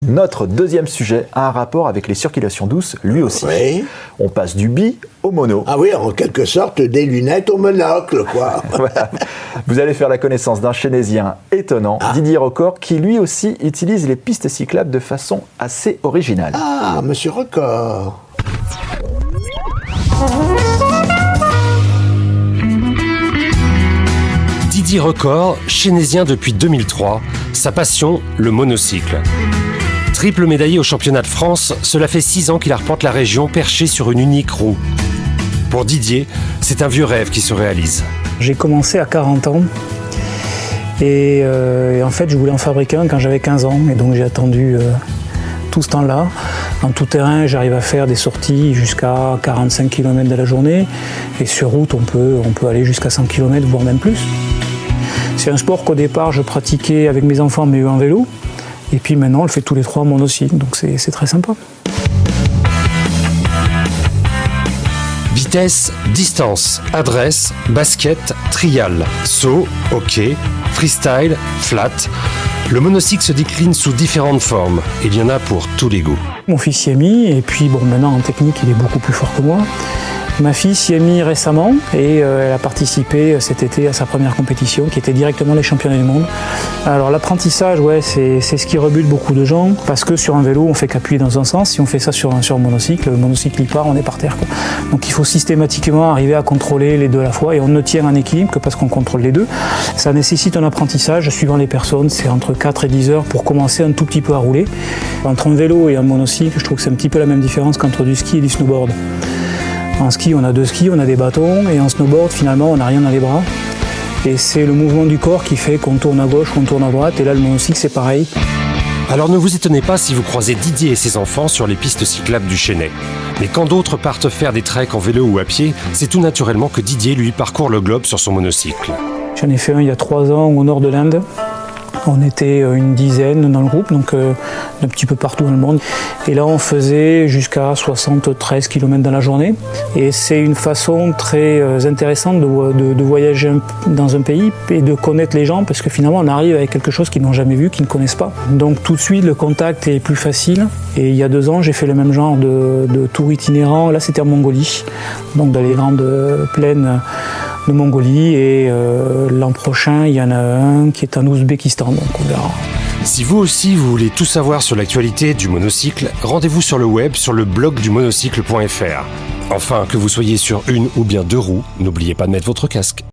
Notre deuxième sujet a un rapport avec les circulations douces, lui aussi. Oui. On passe du bi au mono. Ah oui, en quelque sorte, des lunettes au monocle, quoi. Voilà. Vous allez faire la connaissance d'un chénésien étonnant, Didier Record, qui lui aussi utilise les pistes cyclables de façon assez originale. Ah, monsieur Record. Didier Record, chénésien depuis 2003, sa passion, le monocycle. Triple médaillé au championnat de France, cela fait 6 ans qu'il arpente la région perché sur une unique roue. Pour Didier, c'est un vieux rêve qui se réalise. J'ai commencé à 40 ans et en fait je voulais en fabriquer un quand j'avais 15 ans et donc j'ai attendu tout ce temps-là. En tout terrain, j'arrive à faire des sorties jusqu'à 45 km de la journée et sur route on peut aller jusqu'à 100 km voire même plus. C'est un sport qu'au départ je pratiquais avec mes enfants mais eux en vélo. Et puis maintenant, on le fait tous les 3 en monocycle, donc c'est très sympa. Vitesse, distance, adresse, basket, trial, saut, hockey, freestyle, flat. Le monocycle se décline sous différentes formes. Il y en a pour tous les goûts. Mon fils s'y est mis, et puis bon, maintenant en technique, il est beaucoup plus fort que moi. Ma fille s'y est mise récemment et elle a participé cet été à sa première compétition qui était directement les championnats du monde. Alors l'apprentissage, ouais, c'est ce qui rebute beaucoup de gens parce que sur un vélo on fait qu'appuyer dans un sens. Si on fait ça sur un monocycle, le monocycle il part, on est par terre, quoi. Donc il faut systématiquement arriver à contrôler les deux à la fois et on ne tient un équilibre que parce qu'on contrôle les deux. Ça nécessite un apprentissage suivant les personnes, c'est entre 4 et 10 heures pour commencer un tout petit peu à rouler. Entre un vélo et un monocycle, je trouve que c'est un petit peu la même différence qu'entre du ski et du snowboard. En ski, on a 2 skis, on a des bâtons, et en snowboard, finalement, on n'a rien dans les bras. Et c'est le mouvement du corps qui fait qu'on tourne à gauche, qu'on tourne à droite, et là, le monocycle, c'est pareil. Alors ne vous étonnez pas si vous croisez Didier et ses enfants sur les pistes cyclables du Chesnay. Mais quand d'autres partent faire des treks en vélo ou à pied, c'est tout naturellement que Didier, lui, parcourt le globe sur son monocycle. J'en ai fait un il y a 3 ans au nord de l'Inde. On était une dizaine dans le groupe, donc un petit peu partout dans le monde. Et là, on faisait jusqu'à 73 km dans la journée. Et c'est une façon très intéressante de voyager dans un pays et de connaître les gens, parce que finalement, on arrive avec quelque chose qu'ils n'ont jamais vu, qu'ils ne connaissent pas. Donc tout de suite, le contact est plus facile. Et il y a 2 ans, j'ai fait le même genre de tour itinérant. Là, c'était en Mongolie, donc dans les grandes plaines de Mongolie, et l'an prochain il y en a un qui est en Ouzbékistan, donc on verra. Si vous aussi vous voulez tout savoir sur l'actualité du monocycle, rendez-vous sur le web sur le blog du monocycle.fr. Enfin, que vous soyez sur une ou bien 2 roues, n'oubliez pas de mettre votre casque.